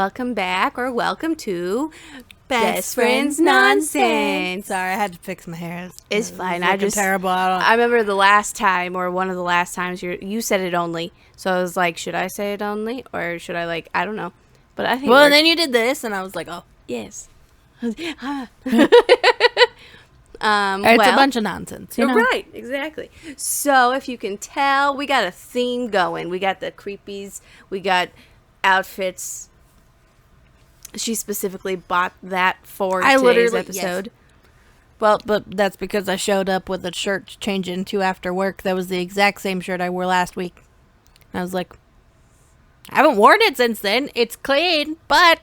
welcome back or welcome to Best Friends Nonsense. Sorry, I had to fix my hair. It's fine. I just terrible. I remember the last time or one of the last times you said it only. So I was like, should I say it only or should I I don't know. But I think well, then you did this, and I was like, oh yes. It's a bunch of nonsense. You know? Right, exactly. So if you can tell, we got a theme going. We got the creepies. We got outfits. She specifically bought that for today's episode. Yes. Well, but that's because I showed up with a shirt to change into after work. That was the exact same shirt I wore last week. I was like, I haven't worn it since then. It's clean, but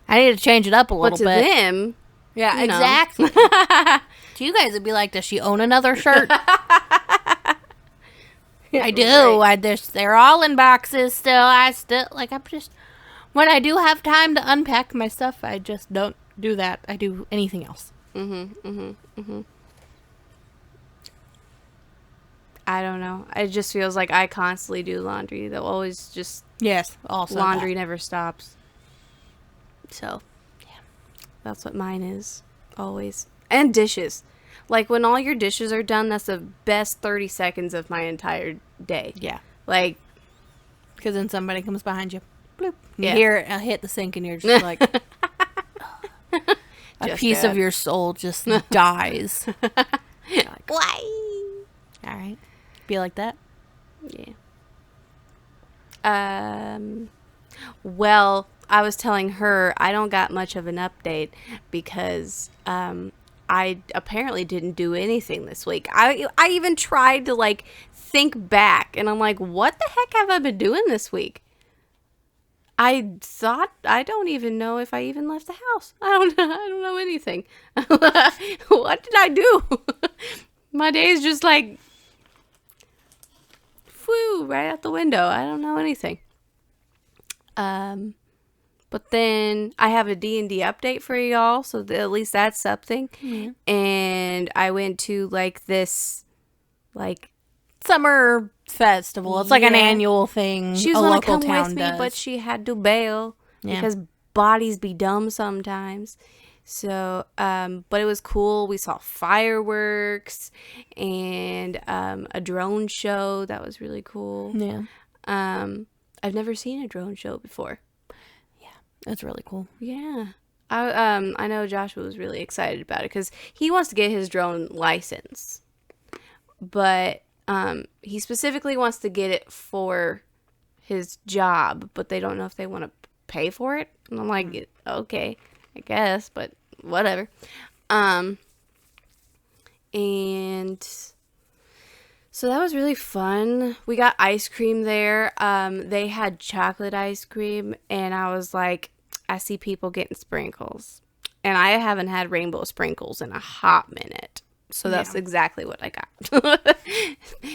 I need to change it up a little bit. But to them... Yeah, exactly. To you guys, it'd be like, does she own another shirt? I do. Right. They're all in boxes still. I'm just... When I do have time to unpack my stuff, I just don't do that. I do anything else. I don't know. It just feels like I constantly do laundry. They'll always just... Yes, also laundry never stops. So... That's what mine is, always. And dishes. Like, when all your dishes are done, that's the best 30 seconds of my entire day. Yeah. Like... Because then somebody comes behind you. Bloop. Yeah. You hear it hit the sink, and you're just like... a piece of your soul just dies. Like, why? All right. Be like that? Yeah. Well... I was telling her I don't got much of an update because I apparently didn't do anything this week. I even tried to think back, and I'm like, what the heck have I been doing this week? I thought I don't even know if I even left the house. I don't know anything. What did I do? My day is just right out the window. I don't know anything. But then I have a D&D update for y'all, so at least that's something. Mm-hmm. And I went to this summer festival. It's like an annual thing. She was a going to local come town with me, does. but she had to bail because bodies be dumb sometimes. So, but it was cool. We saw fireworks and a drone show. That was really cool. Yeah. I've never seen a drone show before. That's really cool. Yeah. I know Joshua was really excited about it because he wants to get his drone license. But he specifically wants to get it for his job, but they don't know if they want to pay for it. And I'm like, okay, I guess, but whatever. And so that was really fun. We got ice cream there. They had chocolate ice cream, and I was like, I see people getting sprinkles. And I haven't had rainbow sprinkles in a hot minute. So that's exactly what I got.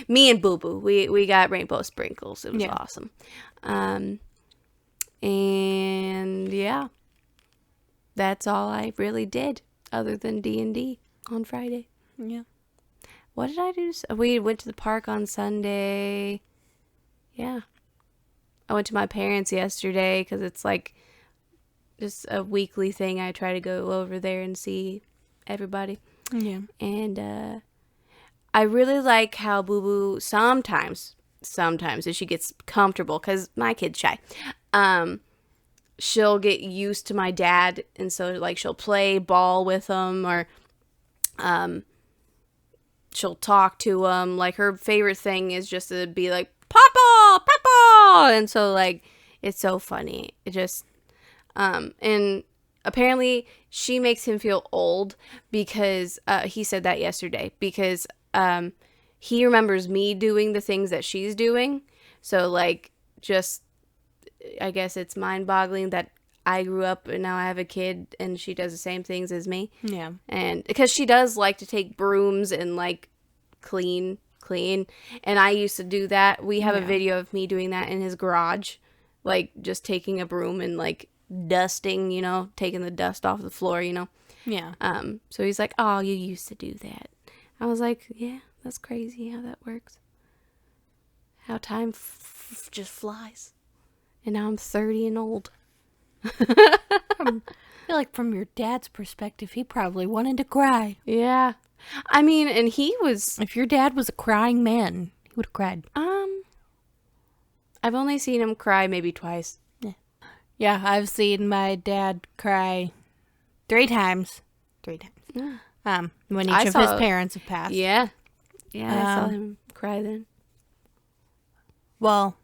Me and Boo Boo, we got rainbow sprinkles. It was awesome. And yeah, that's all I really did other than D&D on Friday. Yeah. What did I do? We went to the park on Sunday. Yeah. I went to my parents yesterday because it's just a weekly thing. I try to go over there and see everybody. Yeah. And I really like how Boo Boo sometimes as she gets comfortable, because my kid's shy, she'll get used to my dad. And so she'll play ball with him or she'll talk to him. Her favorite thing is just to be like, Papa, Papa. And so it's so funny. It just, and apparently she makes him feel old because, he said that yesterday because, he remembers me doing the things that she's doing. So just, I guess it's mind boggling that I grew up and now I have a kid and she does the same things as me. Yeah. And because she does like to take brooms and clean. And I used to do that. We have a video of me doing that in his garage. Just taking a broom and dusting, taking the dust off the floor, Yeah. So he's like, oh, you used to do that. I was like, yeah, that's crazy how that works. How time just flies. And now I'm 30 and old. I feel like from your dad's perspective, he probably wanted to cry. Yeah. I mean, and he was, If your dad was a crying man, he would have cried. I've only seen him cry maybe twice. Yeah, I've seen my dad cry 3 times. 3 times. When each of his parents have passed. Yeah. Yeah, I saw him cry then. Well,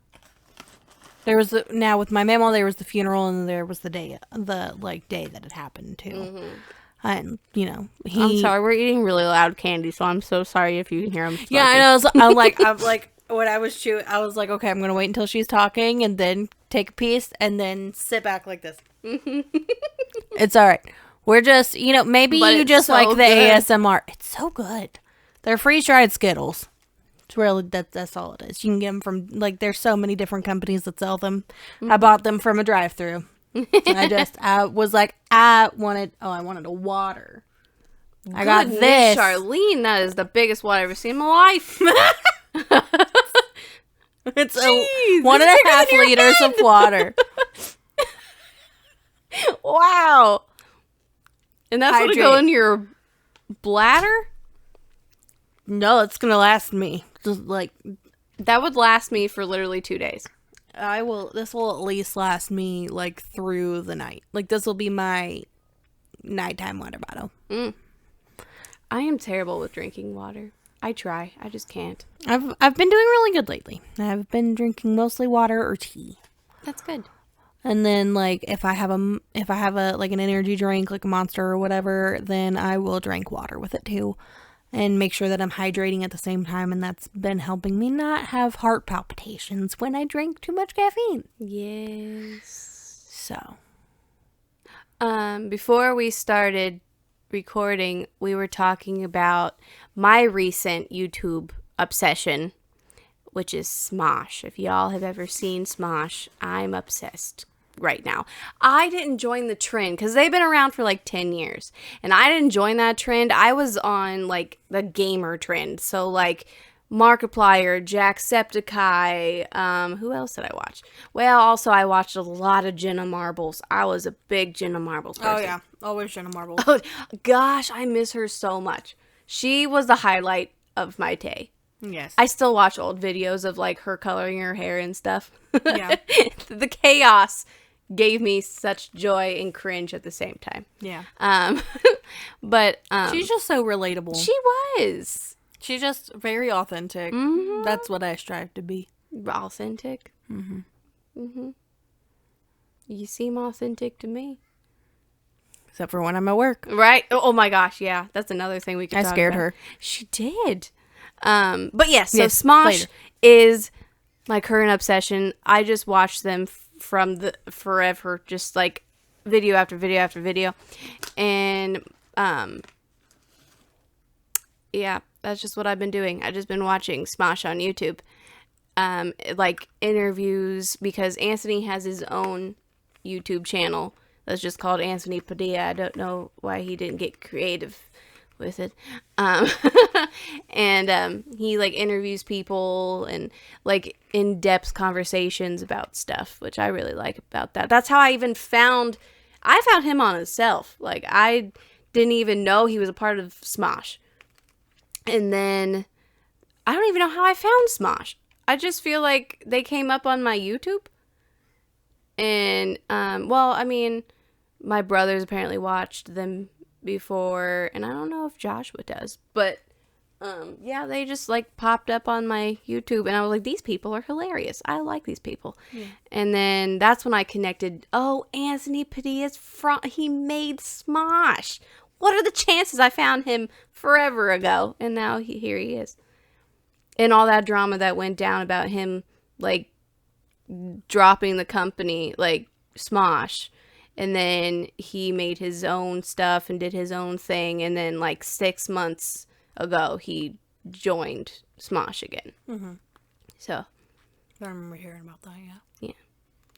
there was now with my mama, there was the funeral and there was the day that it happened too. Mm-hmm. And I'm sorry, we're eating really loud candy, so I'm so sorry if you can hear him. Yeah, I know. So I'm like when I was chewing, I was like, okay, I'm gonna wait until she's talking and then take a piece and then sit back like this. It's all right. We're just, maybe But you it's just so like the good. ASMR. It's so good. They're freeze-dried Skittles. It's really that's all it is. You can get them from there's so many different companies that sell them. Mm-hmm. I bought them from a drive-through. I was like, I wanted a water. I got Goodness, this. Charlene, that is the biggest one I've ever seen in my life. It's Jeez, 1.5 liters of water. Wow. And that's going to go Hydrate. in your bladder? No, it's gonna last me. Just That would last me for literally 2 days. This will at least last me through the night. This will be my nighttime water bottle. I am terrible with drinking water. I try. I just can't. I've been doing really good lately. I've been drinking mostly water or tea. That's good. And then if I have an energy drink like a Monster or whatever, then I will drink water with it too. And make sure that I'm hydrating at the same time, and that's been helping me not have heart palpitations when I drink too much caffeine. Yes. So, before we started recording, we were talking about my recent YouTube obsession, which is Smosh. If y'all have ever seen Smosh, I'm obsessed right now. I didn't join the trend because they've been around for 10 years, and I didn't join that trend. I was on the gamer trend, so Markiplier, Jacksepticeye, who else did I watch? Well, also I watched a lot of Jenna Marbles. I was a big Jenna Marbles person. oh yeah, always Jenna Marbles. Oh gosh, I miss her so much. She was the highlight of my day. Yes. I still watch old videos of her coloring her hair and stuff. Yeah. The chaos gave me such joy and cringe at the same time. Yeah. But She's just so relatable. she was She's just very authentic. Mhm. That's what I strive to be. authentic. You seem authentic to me. Except for when I'm at work. Right? Oh my gosh, yeah. That's another thing we could I talk scared about. her. She did. But yes, so Yes, Smosh later. is my current obsession. I just watch them from the forever, just video after video after video. And yeah, that's just what I've been doing. I've just been watching Smosh on YouTube. Interviews, because Anthony has his own YouTube channel that's just called Anthony Padilla. I don't know why he didn't get creative with it. And he interviews people and in-depth conversations about stuff, which I really like about that. That's how I found him on himself. I didn't even know he was a part of Smosh. And then I don't even know how I found Smosh. I just feel like they came up on my YouTube. And, my brothers apparently watched them before, and I don't know if Joshua does, but, yeah, they just, popped up on my YouTube, and I was like, these people are hilarious. I like these people. Yeah. And then that's when I connected, Anthony Padilla's he made Smosh. What are the chances? I found him forever ago, and now here he is. And all that drama that went down about him, dropping the company, Smosh. And then he made his own stuff and did his own thing. And then 6 months ago, he joined Smosh again. Mm-hmm. So. I remember hearing about that, yeah. Yeah.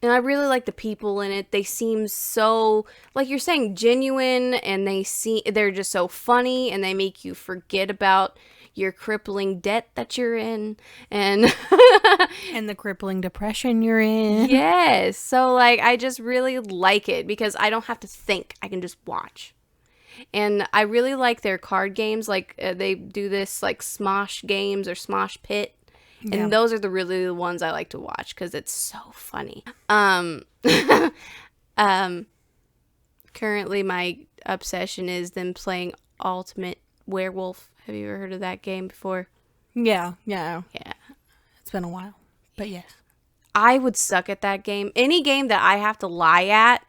And I really like the people in it. They seem so, you're saying, genuine. And they're just so funny. And they make you forget about your crippling debt that you're in, and And the crippling depression you're in. yes. So like I just really like it because I don't have to think. I can just watch. And I really like their card games. Like they do this like Smosh games or Smosh Pit. Yeah. And those are really the ones I like to watch because it's so funny. Currently my obsession is them playing Ultimate Werewolf. Have you ever heard of that game before? Yeah. Yeah. It's been a while, but yes. I would suck at that game. Any game that I have to lie at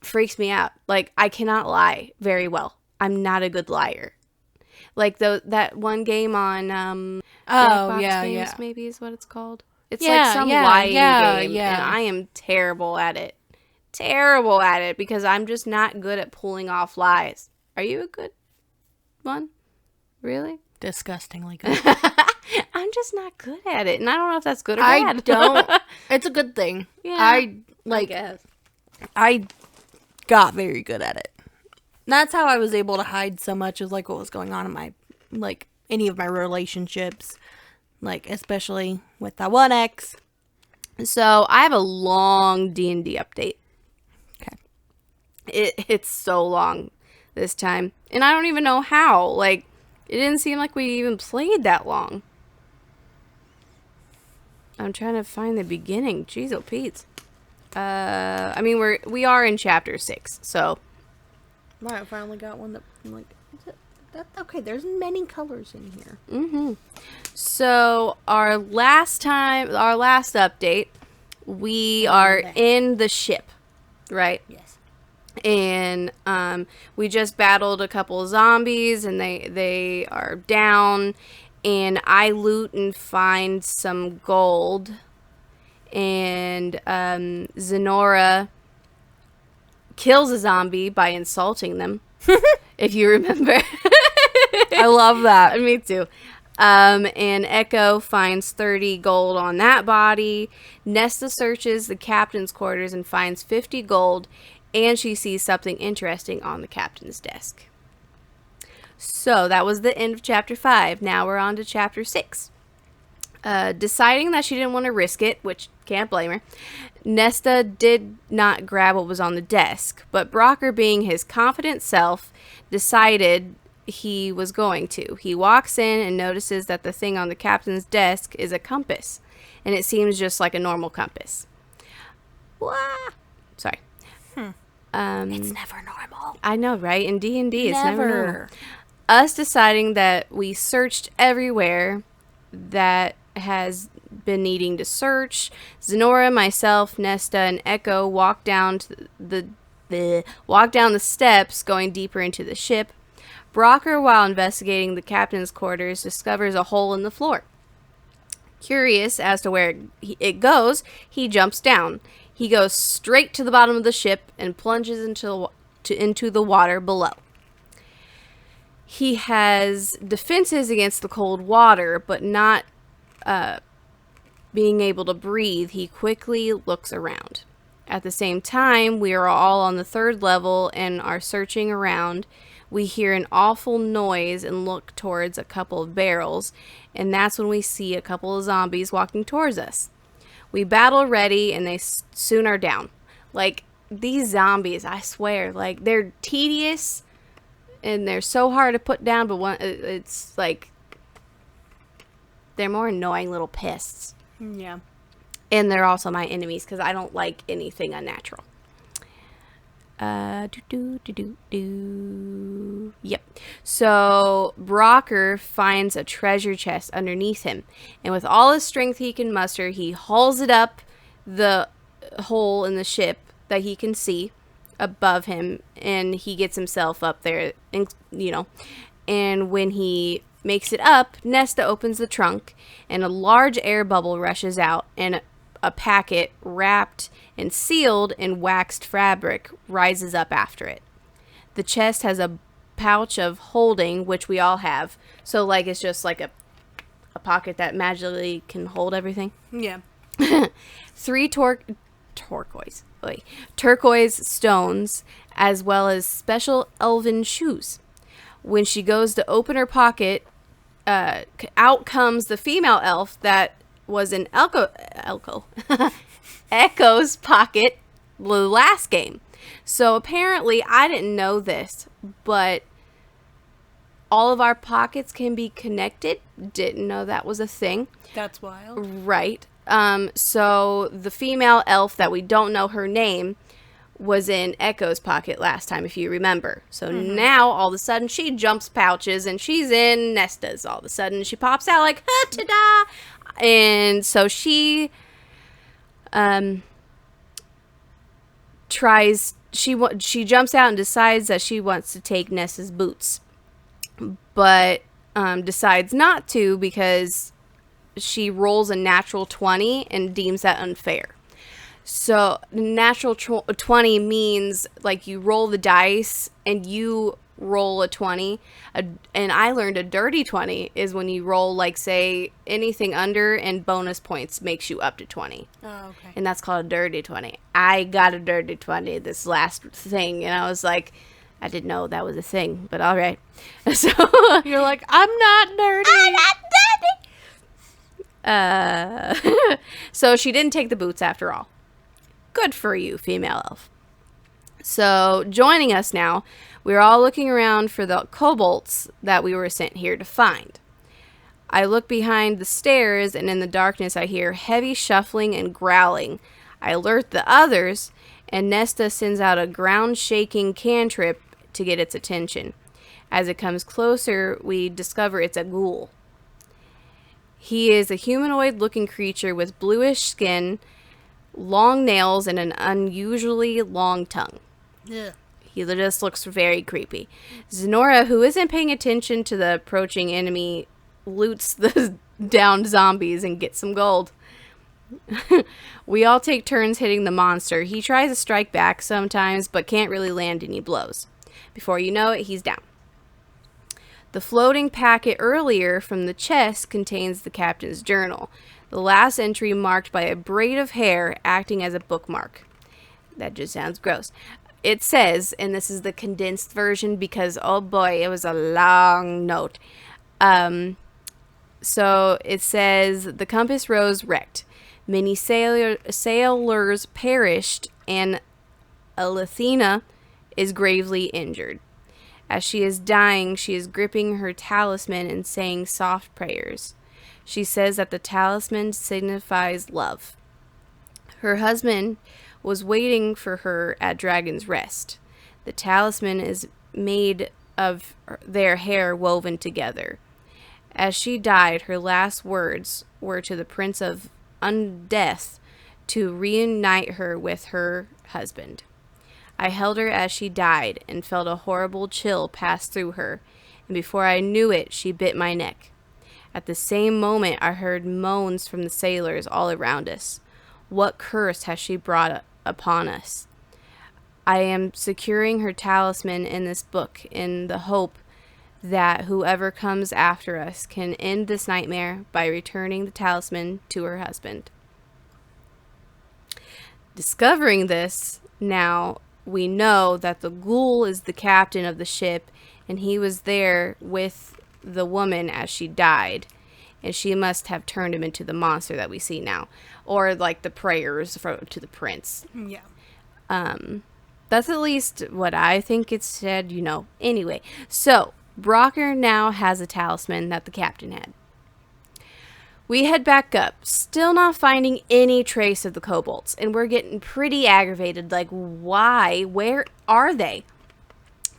freaks me out. Like, I cannot lie very well. I'm not a good liar. Like, that one game on Jackbox Games, maybe is what it's called. It's like some lying game, and I am terrible at it. Terrible at it, because I'm just not good at pulling off lies. Are you a good one? Really? Disgustingly good. I'm just not good at it, and I don't know if that's good or I bad. don't. It's a good thing. Yeah, I guess. I got very good at it. That's how I was able to hide so much of like what was going on in my like any of my relationships, like especially with that one ex. So I have a long D&D update. Okay. It's so long this time, and I don't even know how. Like, it didn't seem like we even played that long. I'm trying to find the beginning. Jeez, oh Pete. I mean, we are in chapter 6, so. Right, I finally got one that I'm like, okay, there's many colors in here. Mm-hmm. So our last update, we are in the ship, right? Yes. And we just battled a couple of zombies, and they are down, and I loot and find some gold, and Zenora kills a zombie by insulting them, if you remember. I love that. Me too. And Echo finds 30 gold on that body. Nesta searches the captain's quarters and finds 50 gold, and she sees something interesting on the captain's desk. So that was the end of chapter 5. Now we're on to chapter 6. Deciding that she didn't want to risk it, which can't blame her, Nesta did not grab what was on the desk, but Brocker, being his confident self, decided he was going to. He walks in and notices that the thing on the captain's desk is a compass, and it seems just like a normal compass. Wah! Sorry. It's never normal. I know, right? In D&D, it's never normal. Us deciding that we searched everywhere that has been needing to search. Zenora, myself, Nesta, and Echo walk down the steps, going deeper into the ship. Brocker, while investigating the captain's quarters, discovers a hole in the floor. Curious as to where it goes, he jumps down. He goes straight to the bottom of the ship and plunges into the water below. He has defenses against the cold water, but not being able to breathe. He quickly looks around. At the same time, we are all on the 3rd level and are searching around. We hear an awful noise and look towards a couple of barrels, and that's when we see a couple of zombies walking towards us. We battle ready, and they soon are down. Like, these zombies, I swear, like, they're tedious, and they're so hard to put down, but it's like, they're more annoying little pests. Yeah. And they're also my enemies, because I don't like anything unnatural. Yep. So Brocker finds a treasure chest underneath him, and with all his strength he can muster, he hauls it up the hole in the ship that he can see above him, and he gets himself up there, and, and when he makes it up, Nesta opens the trunk, and a large air bubble rushes out, and a packet wrapped and sealed in waxed fabric rises up after it. The chest has a pouch of holding, which we all have. So, like, it's just like a pocket that magically can hold everything. Yeah. 3 turquoise stones, as well as special elven shoes. When she goes to open her pocket, out comes the female elf that was in Echo's pocket the last game. So apparently, I didn't know this, but all of our pockets can be connected. Didn't know that was a thing. That's wild. Right. So the female elf that we don't know her name was in Echo's pocket last time, if you remember. So now, all of a sudden, she jumps pouches, and she's in Nesta's. All of a sudden, she pops out like, ta-da! And so she she jumps out and decides that she wants to take Nesta's boots. But decides not to because she rolls a natural 20 and deems that unfair. So natural 20 means like you roll the dice and you roll a 20. And I learned a dirty 20 is when you roll like say anything under and bonus points makes you up to 20. Oh, okay. And that's called a dirty 20. I got a dirty 20 this last thing and I was like, I didn't know that was a thing, but all right. So you're like, I'm not dirty. I'm not dirty. So she didn't take the boots after all. Good for you, female elf. So joining us now, we're all looking around for the kobolds that we were sent here to find. I look behind the stairs, and in the darkness I hear heavy shuffling and growling. I alert the others, and Nesta sends out a ground-shaking cantrip to get its attention. As it comes closer, we discover it's a ghoul. He is a humanoid-looking creature with bluish skin, long nails, and an unusually long tongue. Yeah. He just looks very creepy. Zenora, who isn't paying attention to the approaching enemy, loots the downed zombies and gets some gold. We all take turns hitting the monster. He tries to strike back sometimes, but can't really land any blows. Before you know it, he's down. The floating packet earlier from the chest contains the captain's journal. The last entry marked by a braid of hair acting as a bookmark. That just sounds gross. It says, and this is the condensed version because, oh boy, it was a long note. So it says, the compass rose wrecked. Many sailors perished, and Alethina is gravely injured. As she is dying, she is gripping her talisman and saying soft prayers. She says that the talisman signifies love. Her husband was waiting for her at Dragon's Rest. The talisman is made of their hair woven together. As she died, her last words were to the Prince of Undeath to reunite her with her husband. I held her as she died and felt a horrible chill pass through her, and before I knew it, she bit my neck. At the same moment, I heard moans from the sailors all around us. What curse has she brought upon us? I am securing her talisman in this book in the hope that whoever comes after us can end this nightmare by returning the talisman to her husband. Discovering this, now we know that the ghoul is the captain of the ship, and he was there with the woman as she died, and she must have turned him into the monster that we see now, or like the prayers to the prince. Yeah. That's at least what I think it said, you know. Anyway, so Brocker now has a talisman that the captain had. We head back up, still not finding any trace of the kobolds, and we're getting pretty aggravated, like, why? Where are they?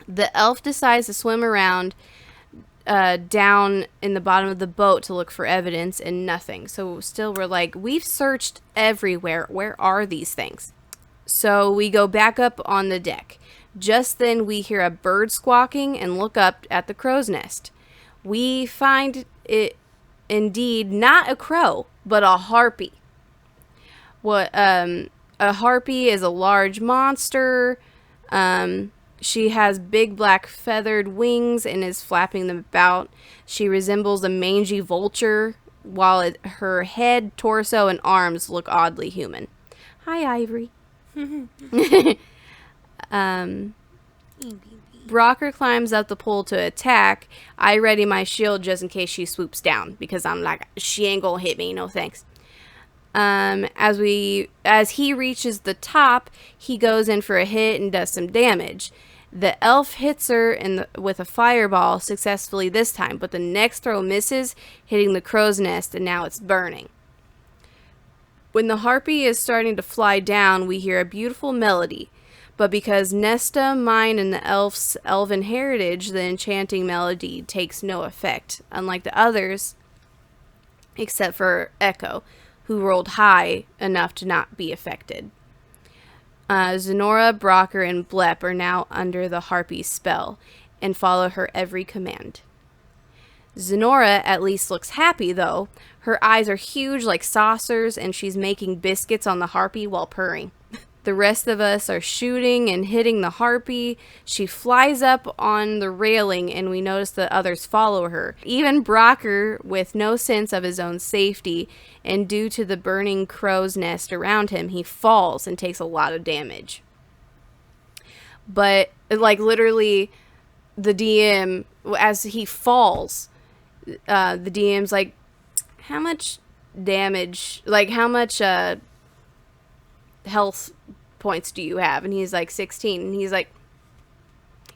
The elf decides to swim around down in the bottom of the boat to look for evidence, and nothing. So still we're like, we've searched everywhere. Where are these things? So we go back up on the deck. Just then we hear a bird squawking and look up at the crow's nest. We find it indeed not a crow, but a harpy. A harpy is a large monster. She has big black feathered wings and is flapping them about. She resembles a mangy vulture, while her head, torso, and arms look oddly human. Hi, Ivory. Brocker climbs up the pole to attack. I ready my shield just in case she swoops down because I'm like, she ain't gonna hit me, no thanks. As he reaches the top, he goes in for a hit and does some damage. The elf hits her with a fireball successfully this time, but the next throw misses, hitting the crow's nest, and now it's burning. When the harpy is starting to fly down, we hear a beautiful melody. But because Nesta, mine, and the elf's elven heritage, the enchanting melody takes no effect, unlike the others, except for Echo, who rolled high enough to not be affected. Zenora, Brocker, and Blep are now under the harpy's spell and follow her every command. Zenora at least looks happy, though. Her eyes are huge like saucers, and she's making biscuits on the harpy while purring. The rest of us are shooting and hitting the harpy. She flies up on the railing, and we notice the others follow her. Even Brocker, with no sense of his own safety, and due to the burning crow's nest around him, he falls and takes a lot of damage. But, like, literally, the DM, as he falls, the DM's like, how much damage, like, how much health points do you have? And he's like, 16. And he's like,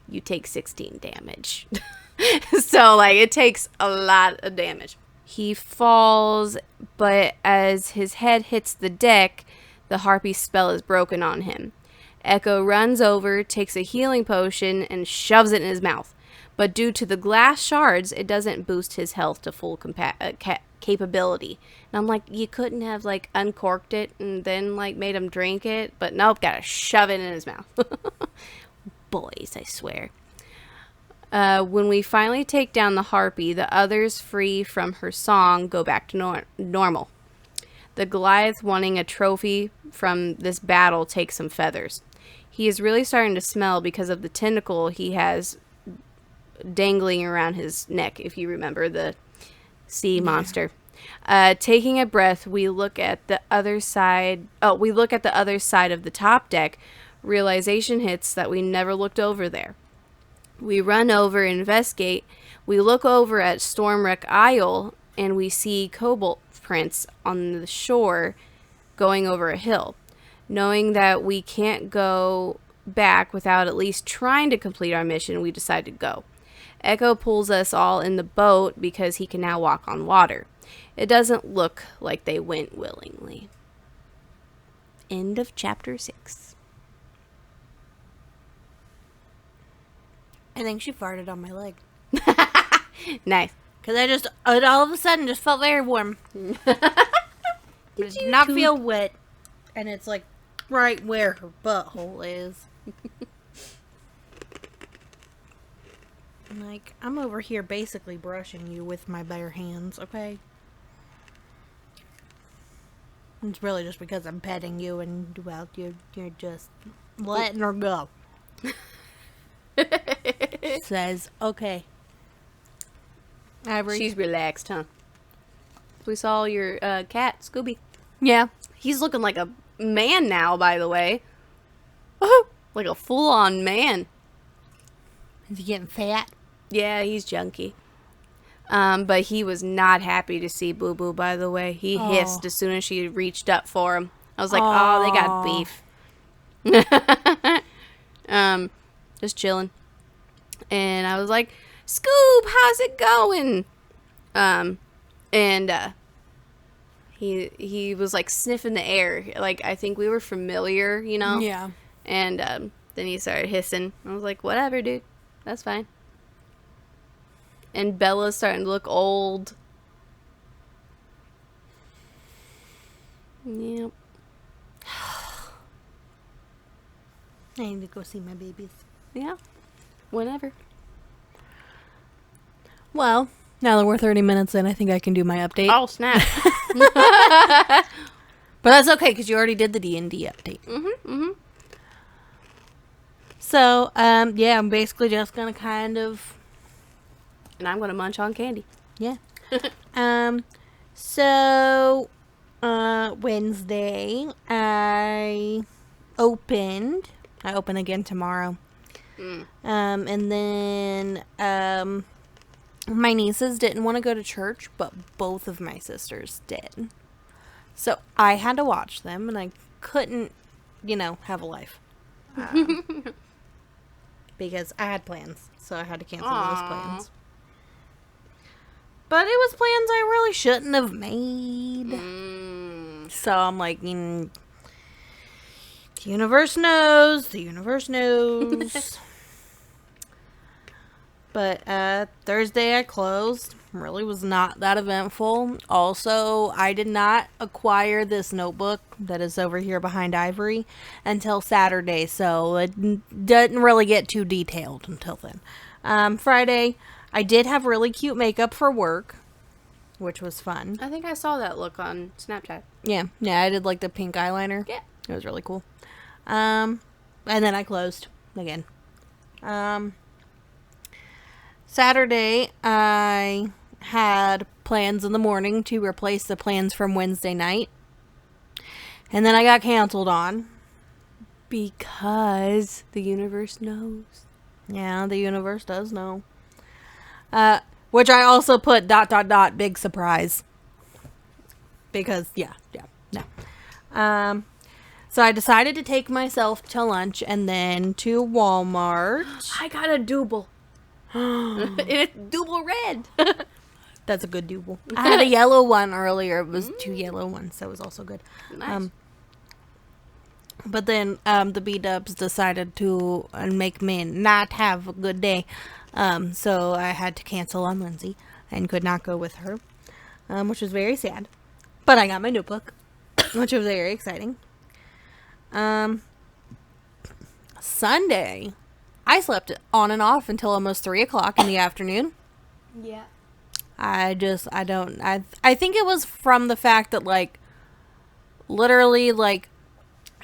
you take 16 damage. So, like, it takes a lot of damage. He falls, but as his head hits the deck, the harpy spell is broken on him. Echo runs over, takes a healing potion, and shoves it in his mouth. But due to the glass shards, it doesn't boost his health to full capability. And I'm like, you couldn't have, like, uncorked it and then, like, made him drink it? But nope, gotta shove it in his mouth. Boys, I swear. When we finally take down the harpy, the others, free from her song, go back to normal. The Goliath, wanting a trophy from this battle, takes some feathers. He is really starting to smell because of the tentacle he has dangling around his neck, if you remember the sea monster. Taking a breath, we look at the other side. We look at the other side of the top deck. Realization hits that we never looked over there. We run over and investigate. We look over at Stormwreck Isle, and we see cobalt prints on the shore going over a hill. Knowing that we can't go back without at least trying to complete our mission, we decide to go. Echo pulls us all in the boat because he can now walk on water. It doesn't look like they went willingly. End of chapter 6. I think she farted on my leg. Nice. Because it all of a sudden just felt very warm. It did not feel wet. And it's like right where her butthole is. Like, I'm over here basically brushing you with my bare hands, okay? It's really just because I'm petting you and, well, you're just letting her go. Says, okay. Ivory. She's relaxed, huh? We saw your cat, Scooby. Yeah. He's looking like a man now, by the way. Like a full-on man. Is he getting fat? Yeah, he's junky. But he was not happy to see Boo Boo, by the way. He hissed as soon as she reached up for him. I was like, oh, they got beef. Just chilling. And I was like, Scoob, how's it going? He was like sniffing the air. Like, I think we were familiar, you know? Yeah. And then he started hissing. I was like, whatever, dude. That's fine. And Bella's starting to look old. Yep. I need to go see my babies. Yeah. Whenever. Well, now that we're 30 minutes in, I think I can do my update. Oh, snap. But that's okay, because you already did the D&D update. Mm-hmm. So, yeah, I'm basically just going to kind of... And I'm going to munch on candy. Yeah. So, Wednesday, I open again tomorrow. And then my nieces didn't want to go to church, but both of my sisters did. So I had to watch them, and I couldn't, have a life. Because I had plans, so I had to cancel those plans. But it was plans I really shouldn't have made. So I'm like, the universe knows. The universe knows. But Thursday I closed. Really was not that eventful. Also, I did not acquire this notebook that is over here behind Ivory until Saturday. So it didn't really get too detailed until then. Friday, I did have really cute makeup for work, which was fun. I think I saw that look on Snapchat. Yeah, I did like the pink eyeliner. Yeah. It was really cool. And then I closed again. Saturday, I had plans in the morning to replace the plans from Wednesday night. And then I got canceled on. Because the universe knows. Yeah, the universe does know. Which I also put ... big surprise. Because, no. So I decided to take myself to lunch and then to Walmart. I got a double. It's double red. That's a good double. I had a yellow one earlier. It was 2 yellow ones. That was also good. Nice. But then the B-dubs decided to make me not have a good day. So I had to cancel on Lindsey and could not go with her, which was very sad. But I got my notebook, which was very exciting. Sunday, I slept on and off until almost 3 o'clock in the afternoon. Yeah. I think it was from the fact that, literally,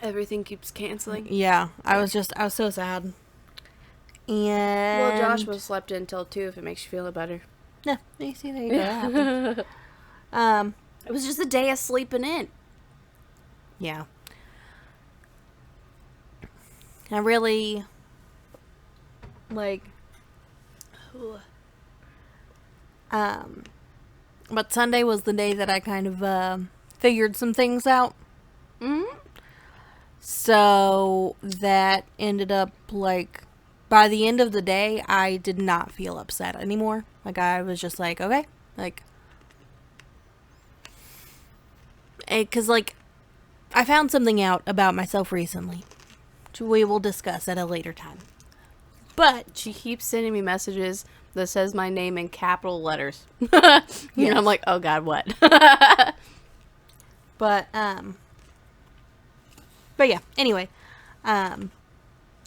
everything keeps canceling. yeah, I was so sad. And Well, Joshua slept in till 2 if it makes you feel better. yeah, you see, there you go. That happened. It was just a day of sleeping in. Yeah. I really, but Sunday was the day that I kind of, figured some things out. Mm-hmm. So, that ended up, by the end of the day, I did not feel upset anymore. I was just okay. Because, I found something out about myself recently, which we will discuss at a later time. But She keeps sending me messages that says my name in capital letters. I'm like, oh God, what? But yeah, anyway,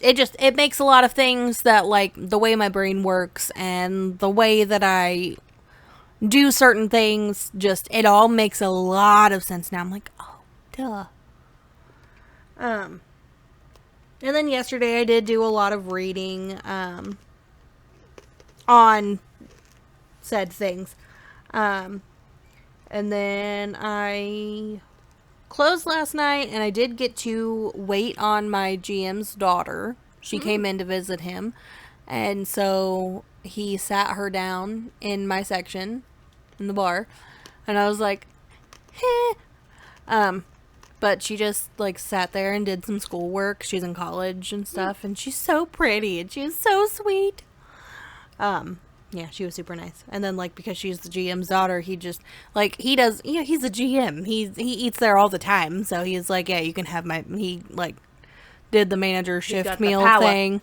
it makes a lot of things that, the way my brain works and the way that I do certain things, it all makes a lot of sense now. I'm like, oh, duh. And then yesterday I did do a lot of reading, on said things. And then I closed last night, and I did get to wait on my GM's daughter. She came in to visit him, and so he sat her down in my section in the bar, and I was like, but she just sat there and did some schoolwork. She's in college and stuff, and she's so pretty and she's so sweet. Yeah, she was super nice. And then, because she's the GM's daughter, he just, he does, he's a GM. He eats there all the time. So he's like, yeah, you can have he, did the manager shift meal thing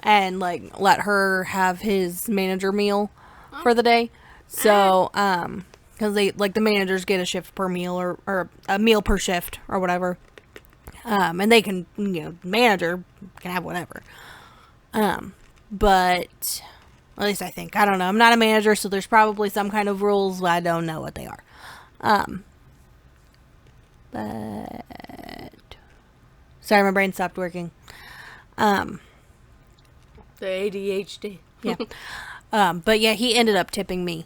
and, let her have his manager meal for the day. So, because they, the managers get a shift per meal or a meal per shift or whatever. And they can, manager can have whatever. But... at least I think. I don't know. I'm not a manager, so there's probably some kind of rules, but I don't know what they are. But... sorry, my brain stopped working. The ADHD. Yeah. But yeah, he ended up tipping me.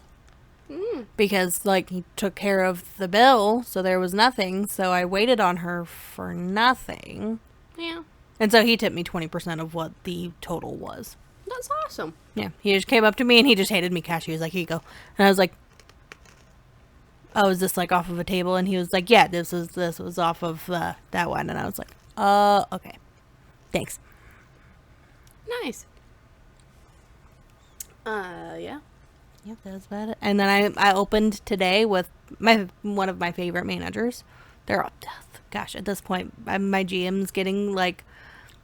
Because, he took care of the bill, so there was nothing, so I waited on her for nothing. Yeah. And so he tipped me 20% of what the total was. That's awesome. Yeah. He just came up to me and he just handed me cash. He was like, here you go. And I was like, oh, is this like off of a table? And he was like, yeah, this was off of that one. And I was like, okay. Thanks. Nice. Yeah. Yep, that was about it. And then I opened today with one of my favorite managers. They're all, gosh, at this point, my GM's getting like,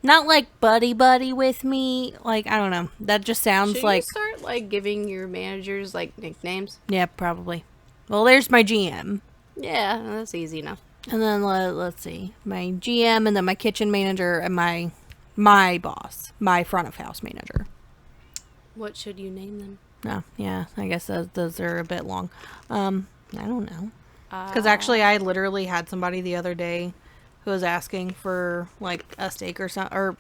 not like buddy with me. Like, I don't know. That just sounds Should like. you start like giving your managers like nicknames? Yeah, probably. Well, there's my GM. Yeah, that's easy enough. And then let's see, my GM, and then my kitchen manager, and my boss, my front of house manager. What should you name them? No, yeah, I guess those are a bit long. I don't know. Because actually, I literally had somebody the other day who was asking for like a steak or something, or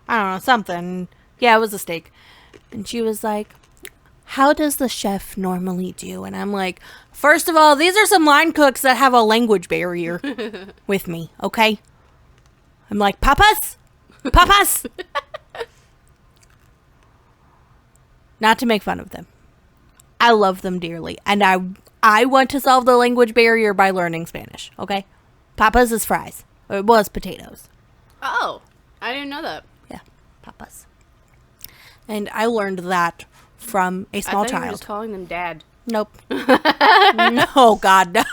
I don't know, something. Yeah, it was a steak. And she was like, how does the chef normally do? And I'm like, first of all, these are some line cooks that have a language barrier with me, okay? I'm like, papas? Papas? Not to make fun of them. I love them dearly. And I want to solve the language barrier by learning Spanish, okay? Papas is fries. Or it was potatoes. Oh, I didn't know that. Yeah, papas. And I learned that from a small I thought child. You were just calling them dad. Nope. No, God, no.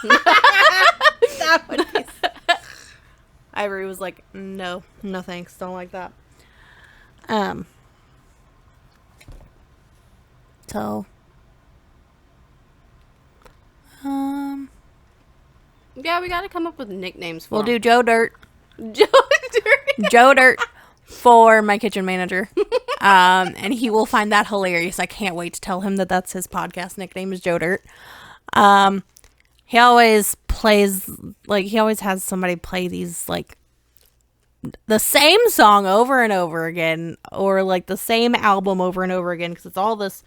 That would be... Ivory was like, no thanks, don't like that. So, yeah, we gotta come up with nicknames for we'll him. do Joe Dirt. Joe Dirt. Joe Dirt for my kitchen manager. And he will find that hilarious. I can't wait to tell him that that's his podcast nickname is Joe Dirt. He always plays, like, he always has somebody play these, like, the same song over and over again, or, like, the same album over and over again, because it's all this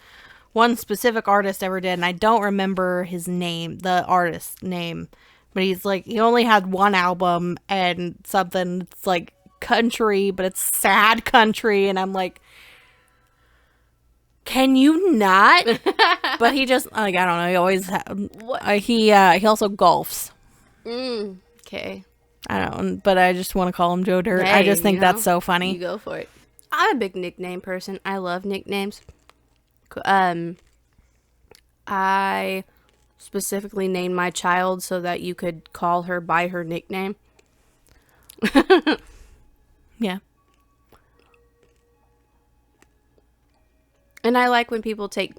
one specific artist ever did, and I don't remember his name, the artist's name, but he's, like, he only had one album, and something, it's, like, country, but it's sad country, and I'm like, can you not? But he just, like, I don't know, he always he also golfs. Okay. I don't, but I just want to call him Joe Dirt. Hey, I just think that's so funny. You go for it. I'm a big nickname person. I love nicknames. I specifically named my child so that you could call her by her nickname. Yeah. And I like when people take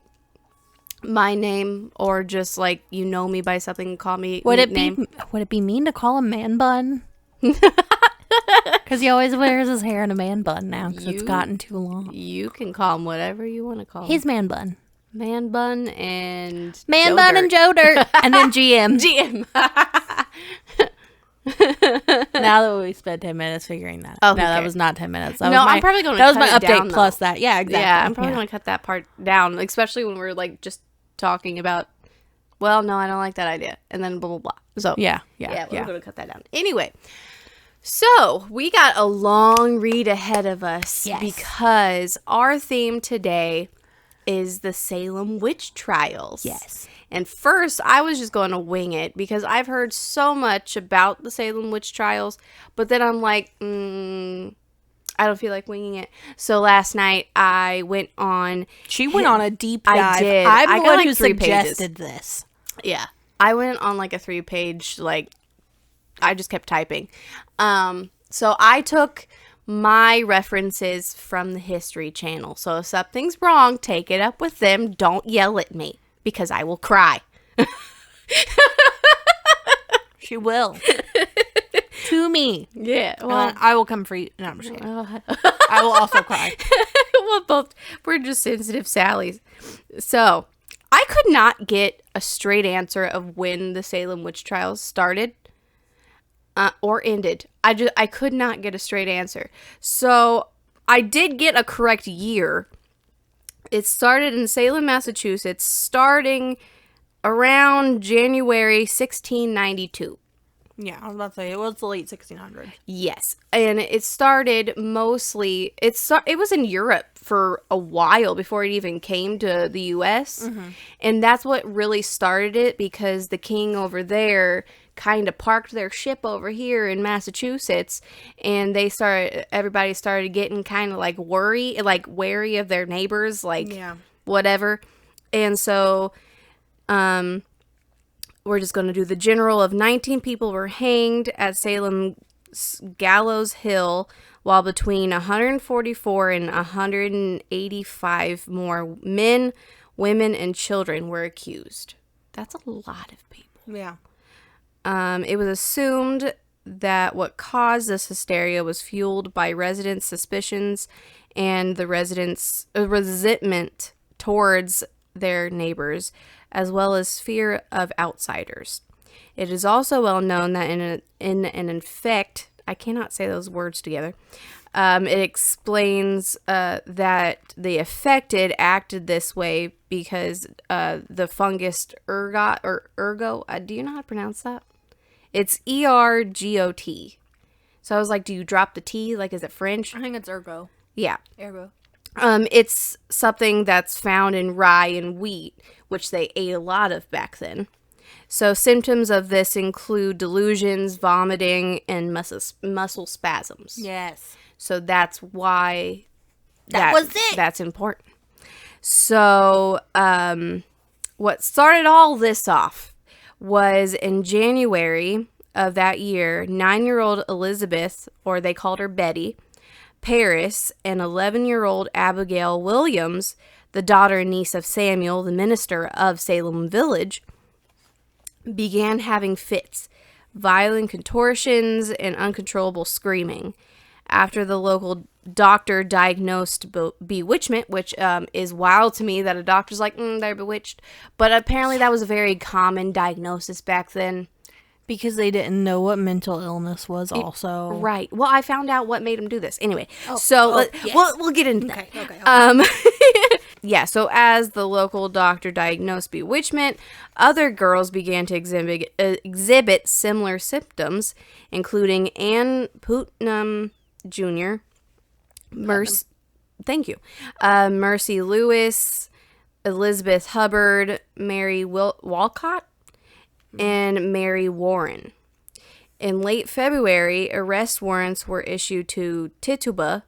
my name or just like me by something and call me Would nickname. it be mean to call him Man Bun? Because he always wears his hair in a man bun now because it's gotten too long. You can call him whatever you want to call him. He's Man Bun. Man Bun and Man Joe Bun Dirt. and Joe Dirt. And then GM. GM. Now that we spent 10 minutes figuring that. Oh, no, that was not 10 minutes. That No, was I'm probably going to That was cut my it update down, plus though. that. Yeah, exactly. Yeah, I'm probably going to cut that part down, especially when we're like just talking about, well, no, I don't like that idea. And then blah, blah, blah. So, Yeah. we're going to cut that down. Anyway, so we got a long read ahead of us because our theme today is the Salem Witch Trials. Yes. And first, I was just going to wing it because I've heard so much about the Salem Witch Trials, but then I'm like, I don't feel like winging it. So last night, I went on... She went on a deep dive. I did. I'm I the got one like who 3 suggested this. Yeah. I went on like a 3-page, like, I just kept typing. So I took my references from the History Channel. So if something's wrong, take it up with them. Don't yell at me because I will cry. She will. To me. Yeah. Well, I will come for you. No, I'm just kidding. I will also cry. we're just sensitive Sallies. So I could not get a straight answer of when the Salem Witch Trials started. Or ended. I could not get a straight answer. So I did get a correct year. It started in Salem, Massachusetts, starting around January 1692. Yeah, I was about to say, it was the late 1600s. Yes. And it started mostly, it was in Europe for a while before it even came to the U.S. Mm-hmm. And that's what really started it, because the king over there kind of parked their ship over here in Massachusetts, and everybody started getting kind of like wary of their neighbors, like whatever. And so, we're just going to do the general of 19 people were hanged at Salem Gallows Hill, while between 144 and 185 more men, women, and children were accused. That's a lot of people. Yeah. It was assumed that what caused this hysteria was fueled by residents' suspicions and the residents' resentment towards their neighbors, as well as fear of outsiders. It is also well known that in an effect, I cannot say those words together, it explains that the affected acted this way because the fungus ergot, do you know how to pronounce that? It's ERGOT. So I was like, do you drop the T? Like, is it French? I think it's ergo. Yeah. Ergo. It's something that's found in rye and wheat, which they ate a lot of back then. So symptoms of this include delusions, vomiting, and muscle spasms. Yes. So that's why that was it. That's important. So what started all this off was in January of that year, 9-year-old Elizabeth, or they called her Betty, Paris, and 11-year-old Abigail Williams, the daughter and niece of Samuel, the minister of Salem Village, began having fits, violent contortions, and uncontrollable screaming. After the local doctor diagnosed bewitchment, which is wild to me that a doctor's like, they're bewitched. But apparently that was a very common diagnosis back then. Because they didn't know what mental illness was also. Right. Well, I found out what made them do this. Anyway, yes. We'll get into that. Okay. Yeah, so as the local doctor diagnosed bewitchment, other girls began to exhibit similar symptoms, including Anne Putnam Jr., Mercy Lewis, Elizabeth Hubbard, Mary Walcott, and Mary Warren. In late February, arrest warrants were issued to Tituba,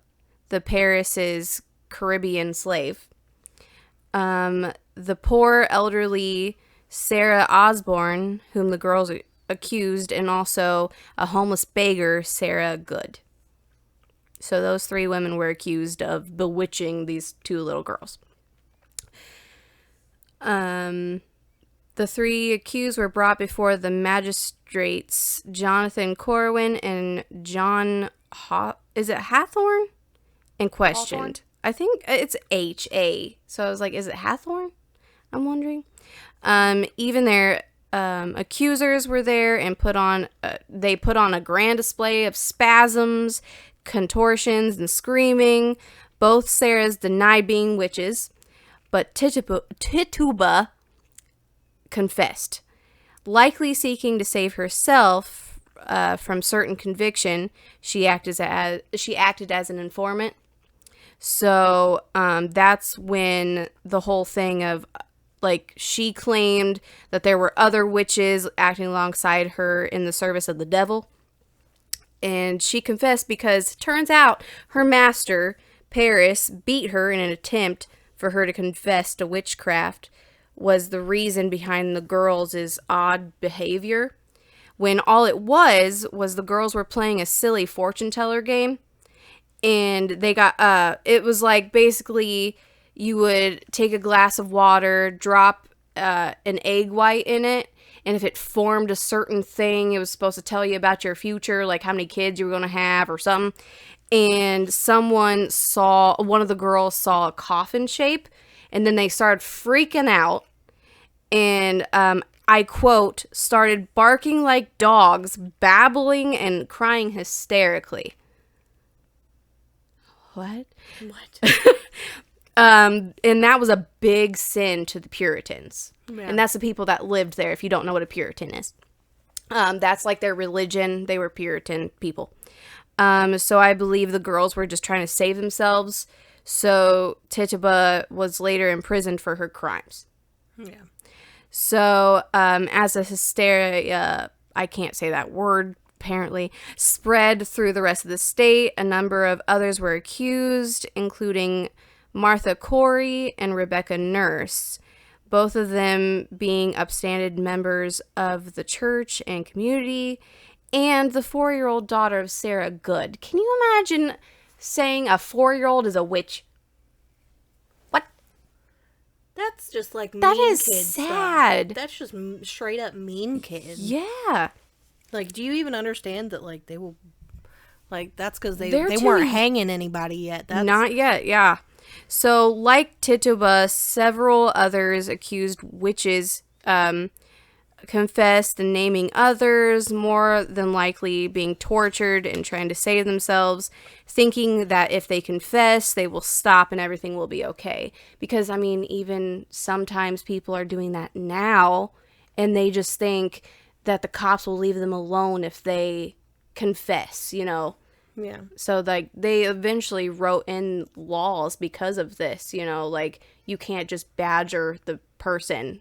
the Paris's Caribbean slave. The poor elderly Sarah Osborne, whom the girls accused, and also a homeless beggar, Sarah Good. So those 3 women were accused of bewitching these 2 little girls. The 3 accused were brought before the magistrates Jonathan Corwin and John is it Hathorne? And questioned. Hawthorne? I think it's H-A. So I was like, is it Hathorne? I'm wondering. Even their accusers were there and they put on a grand display of spasms, contortions, and screaming. Both Sarahs denied being witches, but Tituba confessed. Likely seeking to save herself from certain conviction, she acted as an informant. So that's when the whole thing of, like, she claimed that there were other witches acting alongside her in the service of the devil. And she confessed because it turns out her master, Paris, beat her in an attempt for her to confess to witchcraft, was the reason behind the girls' odd behavior, when all it was the girls were playing a silly fortune teller game, and they got, it was like, basically, you would take a glass of water, drop an egg white in it, and if it formed a certain thing, it was supposed to tell you about your future, like how many kids you were going to have or something, and one of the girls saw a coffin shape, and then they started freaking out, and I quote, started barking like dogs, babbling and crying hysterically. What? And that was a big sin to the Puritans. Yeah. And that's the people that lived there, if you don't know what a Puritan is. That's like their religion. They were Puritan people. So I believe the girls were just trying to save themselves. So Tituba was later imprisoned for her crimes. Yeah. So as a hysteria, I can't say that word, apparently, spread through the rest of the state, a number of others were accused, including Martha Corey and Rebecca Nurse, both of them being upstanding members of the church and community, and the 4-year-old daughter of Sarah Good. Can you imagine saying a 4-year-old is a witch? What? That's just like mean That is kid sad. Stuff. That's just straight up mean kids. Yeah. Like, do you even understand that, like, they will... Like, that's because they They're weren't hanging anybody yet. That's... Not yet, yeah. So, like Tituba, several others accused witches confessed and naming others, more than likely being tortured and trying to save themselves, thinking that if they confess, they will stop and everything will be okay. Because, I mean, even sometimes people are doing that now, and they just think that the cops will leave them alone if they confess, you know? Yeah. So, like, they eventually wrote in laws because of this, you know? Like, you can't just badger the person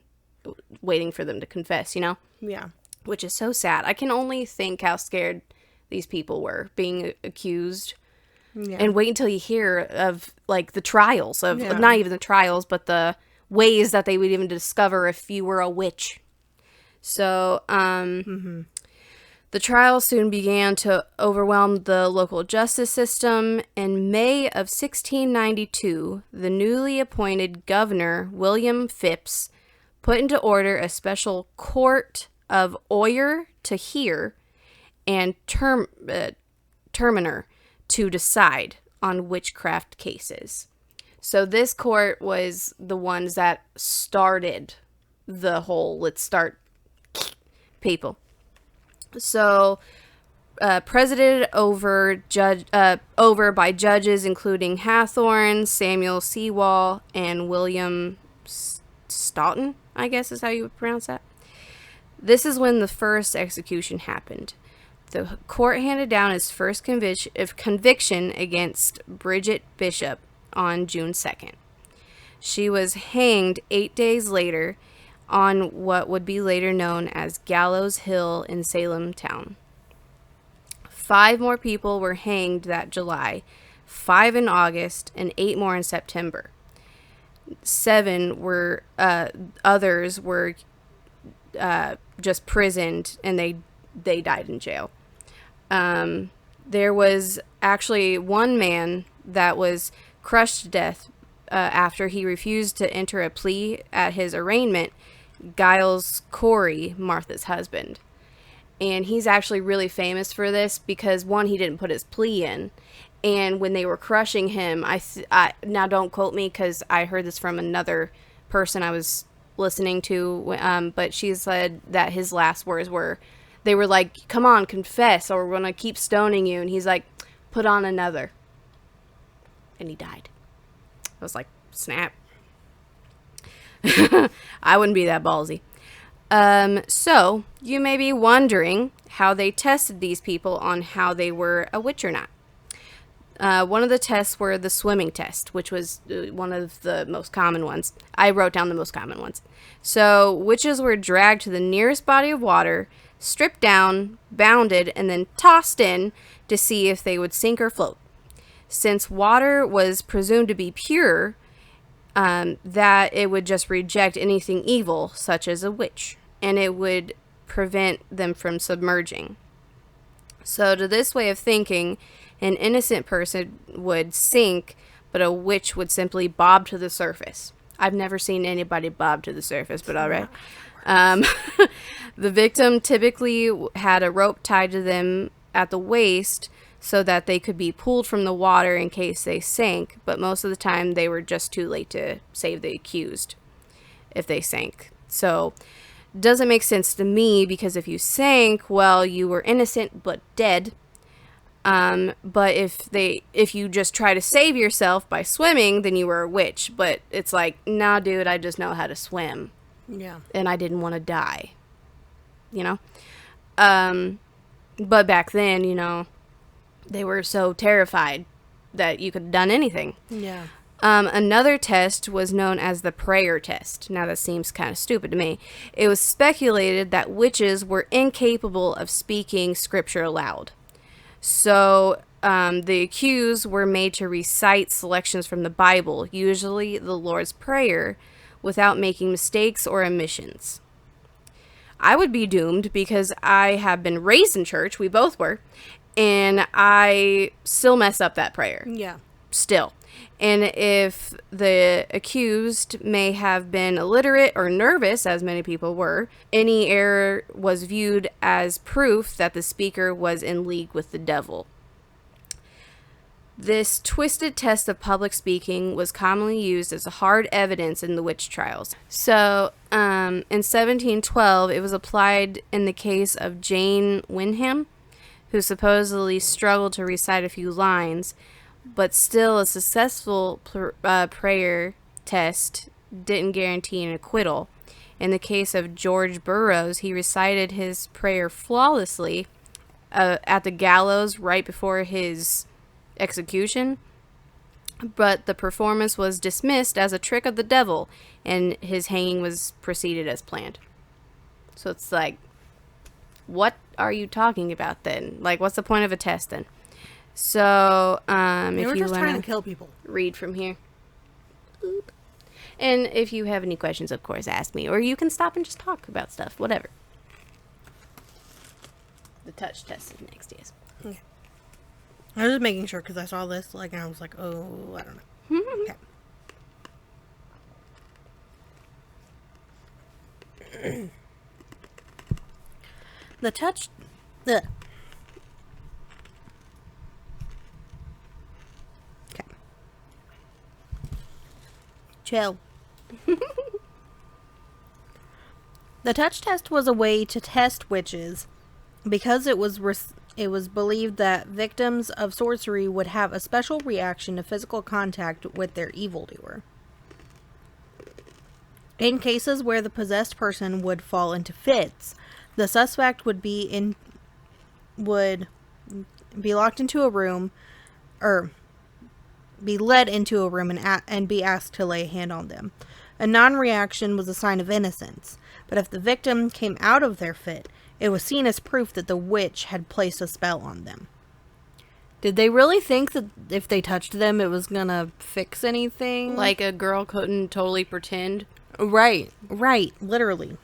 waiting for them to confess, you know? Yeah. Which is so sad. I can only think how scared these people were being accused. Yeah. And wait until you hear of, like, the trials of, Yeah. not even the trials, but the ways that they would even discover if you were a witch. So, the trial soon began to overwhelm the local justice system. In May of 1692, the newly appointed governor, William Phipps, put into order a special court of oyer to hear and terminer to decide on witchcraft cases. So this court was the ones that started the whole let's start people. So, presided over by judges including Hathorne, Samuel Sewall, and William Stoughton, I guess is how you would pronounce that. This is when the first execution happened. The court handed down its first conviction against Bridget Bishop on June 2nd. She was hanged 8 days later on what would be later known as Gallows Hill in Salem town. 5 more people were hanged that July, 5 in August, and 8 more in September. 7 were others were just prisoned, and they died in jail. There was actually one man that was crushed to death after he refused to enter a plea at his arraignment, Giles Corey, Martha's husband. And he's actually really famous for this because, one, he didn't put his plea in. And when they were crushing him, I now don't quote me because I heard this from another person I was listening to, but she said that his last words were, they were like, come on, confess, or we're going to keep stoning you. And he's like, put on another. And he died. I was like, snap. I wouldn't be that ballsy. So, you may be wondering how they tested these people on how they were a witch or not. One of the tests were the swimming test, which was one of the most common ones. I wrote down the most common ones. So, witches were dragged to the nearest body of water, stripped down, bounded, and then tossed in to see if they would sink or float. Since water was presumed to be pure, that it would just reject anything evil, such as a witch, and it would prevent them from submerging. So to this way of thinking, an innocent person would sink, but a witch would simply bob to the surface. I've never seen anybody bob to the surface, but all right. The victim typically had a rope tied to them at the waist so that they could be pulled from the water in case they sank, but most of the time they were just too late to save the accused if they sank. So, doesn't make sense to me because if you sank, well, you were innocent but dead. But if you just try to save yourself by swimming, then you were a witch. But it's like, nah, dude, I just know how to swim. Yeah. And I didn't want to die. You know? But back then, they were so terrified that you could have done anything. Yeah. Another test was known as the prayer test. Now, that seems kind of stupid to me. It was speculated that witches were incapable of speaking scripture aloud. So, the accused were made to recite selections from the Bible, usually the Lord's Prayer, without making mistakes or omissions. I would be doomed because I have been raised in church. We both were. And I still mess up that prayer. Yeah. Still. And if the accused may have been illiterate or nervous, as many people were, any error was viewed as proof that the speaker was in league with the devil. This twisted test of public speaking was commonly used as a hard evidence in the witch trials. So, in 1712, it was applied in the case of Jane Wyndham, who supposedly struggled to recite a few lines, but still a successful prayer test didn't guarantee an acquittal. In the case of George Burroughs, he recited his prayer flawlessly at the gallows right before his execution, but the performance was dismissed as a trick of the devil, and his hanging was proceeded as planned. So it's like, what are you talking about then? Like, what's the point of a test then? So, They if were you just trying want to kill people. read from here. Oop. And if you have any questions, of course, ask me. Or you can stop and just talk about stuff. Whatever. The touch test is next, yes. Okay. I was just making sure because I saw this, and I was like, oh, I don't know. Okay. The touch... Ugh. Okay. Chill. The touch test was a way to test witches because it was believed that victims of sorcery would have a special reaction to physical contact with their evildoer. In cases where the possessed person would fall into fits, the suspect would be locked into a room, or be led into a room and be asked to lay a hand on them. A non-reaction was a sign of innocence, but if the victim came out of their fit, it was seen as proof that the witch had placed a spell on them. Did they really think that if they touched them, it was gonna fix anything? Like a girl couldn't totally pretend. Right, literally.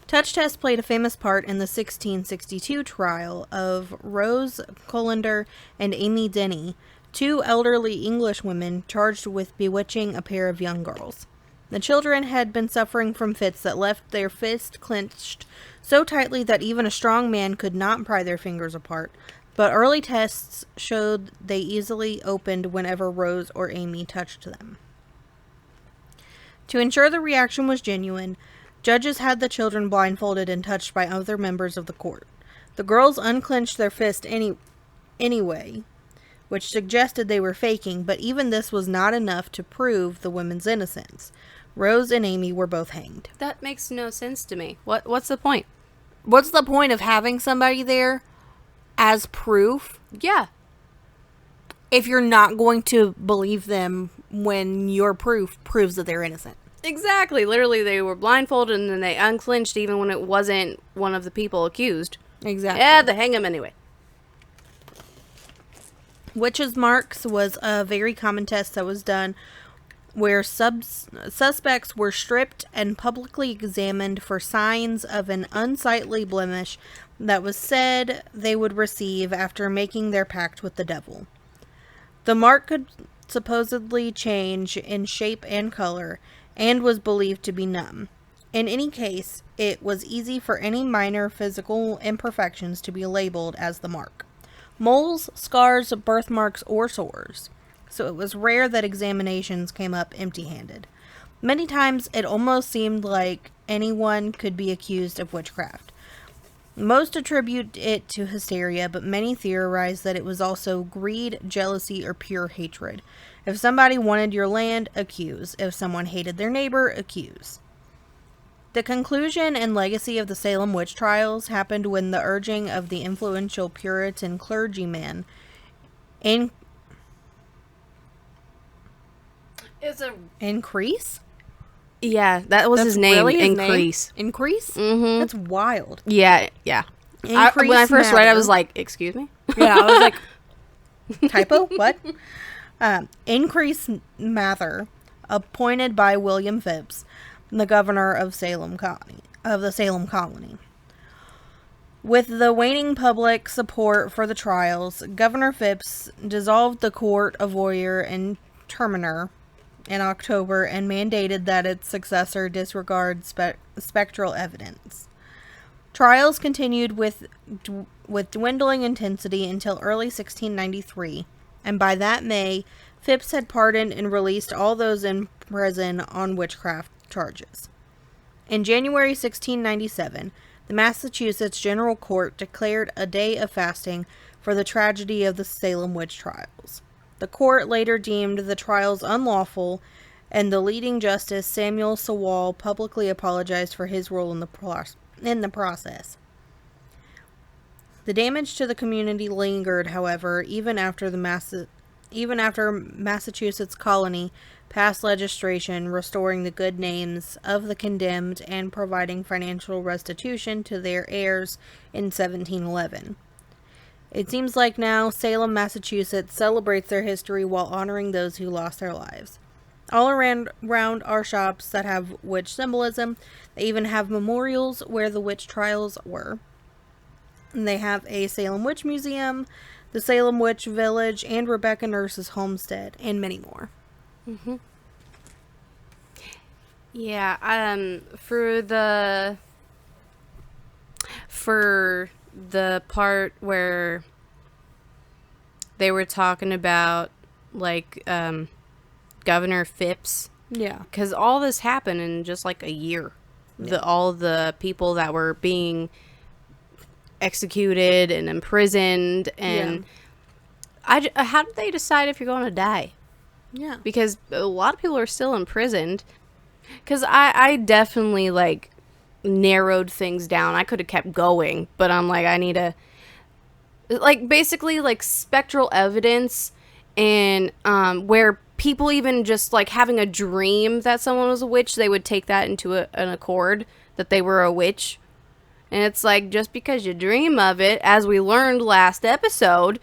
Touch test played a famous part in the 1662 trial of Rose Colander and Amy Denny, two elderly English women charged with bewitching a pair of young girls. The children had been suffering from fits that left their fists clenched so tightly that even a strong man could not pry their fingers apart, but early tests showed they easily opened whenever Rose or Amy touched them. To ensure the reaction was genuine, judges had the children blindfolded and touched by other members of the court. The girls unclenched their fist anyway, which suggested they were faking, but even this was not enough to prove the women's innocence. Rose and Amy were both hanged. That makes no sense to me. What's the point? What's the point of having somebody there as proof? Yeah. If you're not going to believe them when your proof proves that they're innocent. Exactly. Literally, they were blindfolded and then they unclenched even when it wasn't one of the people accused. Exactly. Yeah, they hang them anyway. Witches' marks was a very common test that was done where suspects were stripped and publicly examined for signs of an unsightly blemish that was said they would receive after making their pact with the devil. The mark could supposedly change in shape and color, and was believed to be numb. In any case, it was easy for any minor physical imperfections to be labeled as the mark. Moles, scars, birthmarks, or sores. So it was rare that examinations came up empty-handed. Many times, it almost seemed like anyone could be accused of witchcraft. Most attribute it to hysteria, but many theorize that it was also greed, jealousy, or pure hatred. If somebody wanted your land, accuse. If someone hated their neighbor, accuse. The conclusion and legacy of the Salem Witch Trials happened when the urging of the influential Puritan clergyman Increase? Yeah, that was his name. Really his Increase. Name? Increase? Mm-hmm. That's wild. Yeah. When I first read it, I was like, excuse me? Yeah, I was like, typo? What? Increase Mather, appointed by William Phips, the governor of the Salem colony. With the waning public support for the trials, Governor Phips dissolved the Court of Oyer and Terminer in October and mandated that its successor disregard spectral evidence. Trials continued with dwindling intensity until early 1693, and by that May, Phips had pardoned and released all those in prison on witchcraft charges. In January 1697, the Massachusetts General Court declared a day of fasting for the tragedy of the Salem Witch Trials. The court later deemed the trials unlawful, and the leading justice, Samuel Sewall, publicly apologized for his role in the process. The damage to the community lingered, however, even after Massachusetts colony passed legislation restoring the good names of the condemned and providing financial restitution to their heirs in 1711. It seems like now Salem, Massachusetts celebrates their history while honoring those who lost their lives. All around are shops that have witch symbolism. They even have memorials where the witch trials were. And they have a Salem Witch Museum, the Salem Witch Village, and Rebecca Nurse's homestead, and many more. Mm-hmm. Yeah, for the part where they were talking about, like, Governor Phips. Yeah. Because all this happened in just, like, a year. Yeah. All the people that were being executed and imprisoned, and how did they decide if you're going to die? Yeah. Because a lot of people are still imprisoned. Because I definitely, like, narrowed things down. I could have kept going, but I'm like, I need to, like, basically, like, spectral evidence, and where people even just, like, having a dream that someone was a witch, they would take that into an accord that they were a witch. And it's like, just because you dream of it, as we learned last episode,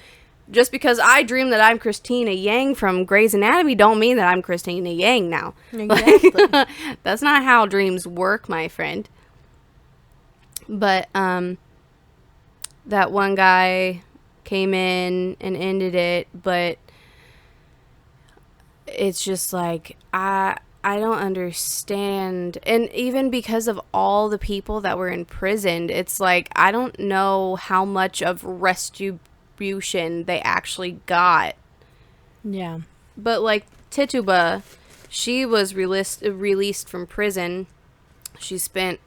just because I dream that I'm Christina Yang from Grey's Anatomy don't mean that I'm Christina Yang now. Exactly. Like, that's not how dreams work, my friend. But that one guy came in and ended it, but it's just like, I don't understand. And even because of all the people that were imprisoned, it's like, I don't know how much of retribution they actually got. Yeah. But, like, Tituba, she was released from prison. She spent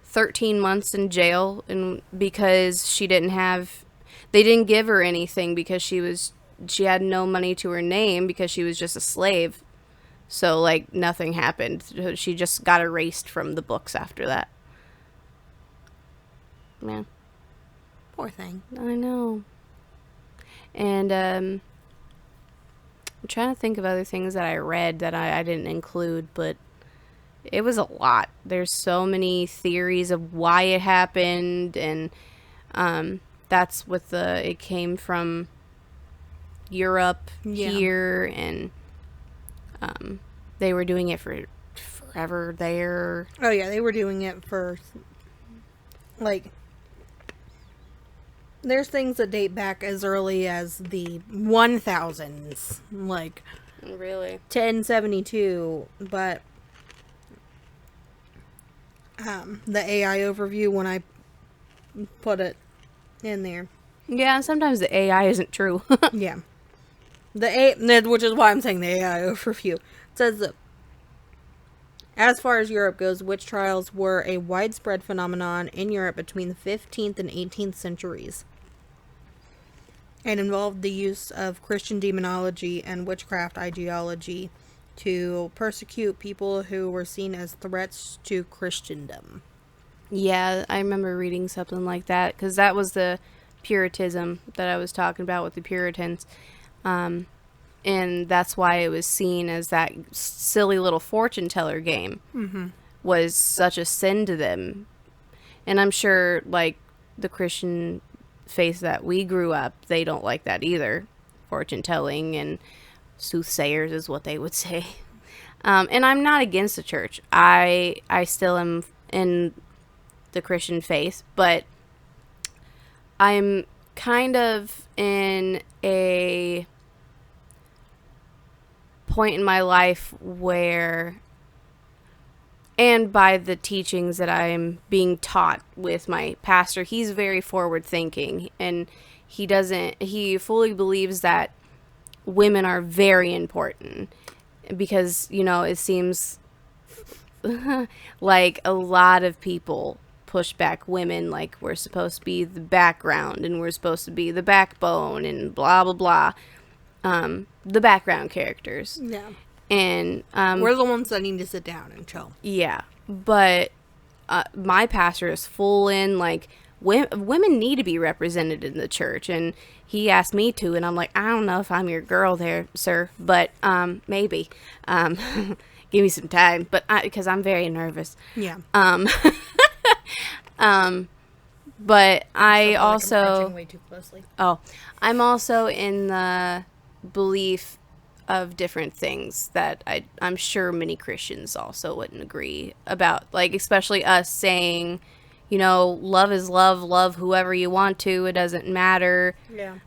13 months in jail, and because they didn't give her anything because she had no money to her name because she was just a slave. So, like, nothing happened. She just got erased from the books after that. Man. Poor thing. I know. And, I'm trying to think of other things that I read that I didn't include, but it was a lot. There's so many theories of why it happened, and, that's with it came from Europe here, and, they were doing it for forever there. Oh, yeah, they were doing it for, like, there's things that date back as early as the 1000s, like, Really? 1072, but, the AI overview, when I put it in there. Yeah, sometimes the AI isn't true. Yeah. Which is why I'm saying the AI overview. It says that as far as Europe goes, witch trials were a widespread phenomenon in Europe between the 15th and 18th centuries, and involved the use of Christian demonology and witchcraft ideology to persecute people who were seen as threats to Christendom. Yeah, I remember reading something like that, because that was the Puritanism that I was talking about with the Puritans. And that's why it was seen as that silly little fortune teller game was such a sin to them. And I'm sure, like, the Christian faith that we grew up, they don't like that either. Fortune telling and soothsayers is what they would say. And I'm not against the church. I still am in the Christian faith, but I'm kind of in a point in my life where, and by the teachings that I'm being taught with my pastor, he's very forward thinking, and he fully believes that women are very important, because, you know, it seems like a lot of people push back women, like we're supposed to be the background and we're supposed to be the backbone and blah blah blah, the background characters. Yeah. And we're the ones that need to sit down and chill. Yeah, but my pastor is full in, like, women need to be represented in the church, and he asked me to, and I'm like, I don't know if I'm your girl there, sir, but maybe. Give me some time, but because I'm very nervous. Yeah. But I also, like I'm crunching way too closely. I'm also in the belief of different things that I'm sure many Christians also wouldn't agree about, like, especially us saying, you know, love is love, love whoever you want to, it doesn't matter. Yeah.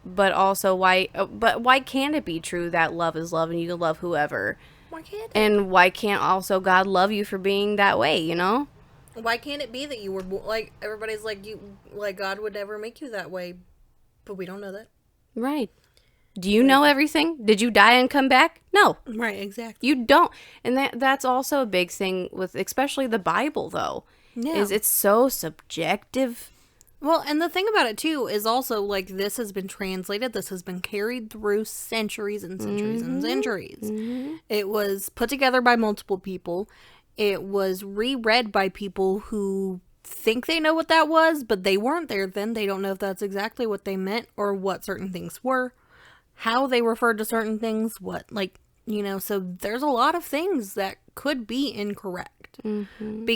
But also, why can't it be true that love is love and you can love whoever? Why can't it? And why can't also God love you for being that way, you know? Why can't it be that you were like, everybody's like, God would never make you that way, but we don't know that. Right. Do you know everything? Did you die and come back? No. Right, exactly. You don't. And that's also a big thing with especially the Bible, though. Yeah. Is it's so subjective. Well, and the thing about it, too, is also, like, this has been translated. This has been carried through centuries and centuries and centuries. Mm-hmm. It was put together by multiple people. It was reread by people who think they know what that was, but they weren't there then. They don't know if that's exactly what they meant or what certain things were, how they referred to certain things, what, like, you know, so there's a lot of things that could be incorrect. Mm-hmm.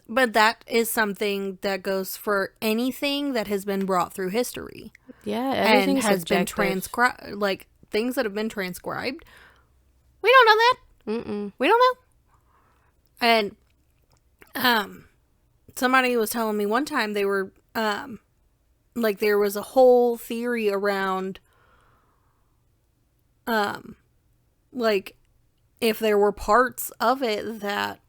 But that is something that goes for anything that has been brought through history. Yeah, and has been transcribed, like, things that have been transcribed. We don't know that. Mm-mm. We don't know. And, somebody was telling me one time they were, like, there was a whole theory around, like, if there were parts of it that,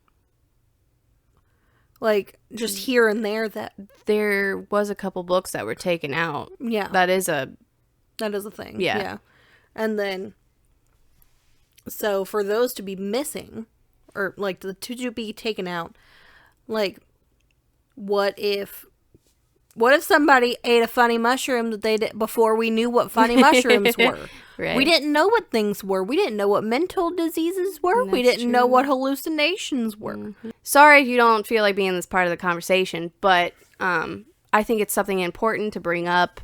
like, just here and there that... There was a couple books that were taken out. Yeah. That is a thing. Yeah. Yeah. And then, so for those to be missing, or, like, to be taken out, like, what if somebody ate a funny mushroom that they did before we knew what funny mushrooms were? Right. We didn't know what things were. We didn't know what mental diseases were. We didn't know what hallucinations were. Mm-hmm. Sorry if you don't feel like being this part of the conversation, but I think it's something important to bring up,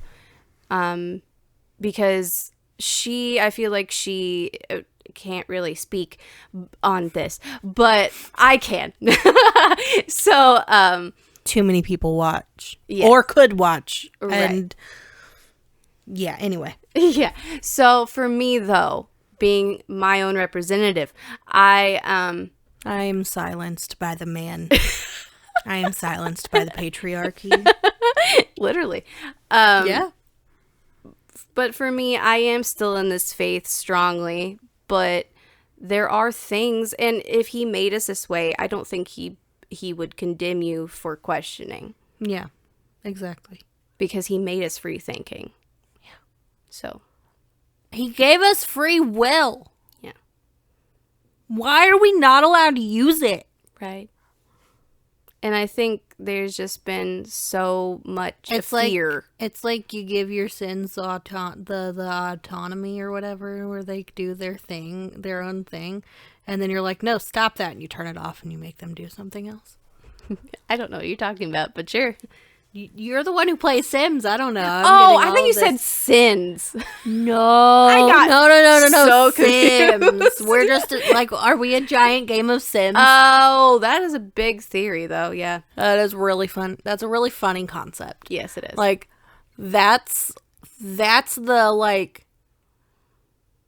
because I feel like she can't really speak on this, but I can. So, too many people watch, yeah. Or could watch, right. And yeah, anyway. Yeah. So for me, though, being my own representative, I am silenced by the man. I am silenced by the patriarchy. Literally. Yeah. But for me, I am still in this faith strongly, but there are things, and if he made us this way, I don't think he would condemn you for questioning. Yeah, exactly. Because he made us free thinking. Yeah. So. He gave us free will. Yeah. Why are we not allowed to use it? Right. And I think there's just been so much fear. It's like you give your Sims the autonomy or whatever, where they do their own thing, and then you're like, no, stop that, and you turn it off and you make them do something else. I don't know what you're talking about, but sure. You're the one who plays Sims. I don't know. I think you said Sins. No. So Sims. confused. We're just like, are we a giant game of Sims? Oh, that is a big theory, though. Yeah. That is really fun. That's a really funny concept. Yes, it is. Like, that's the, like,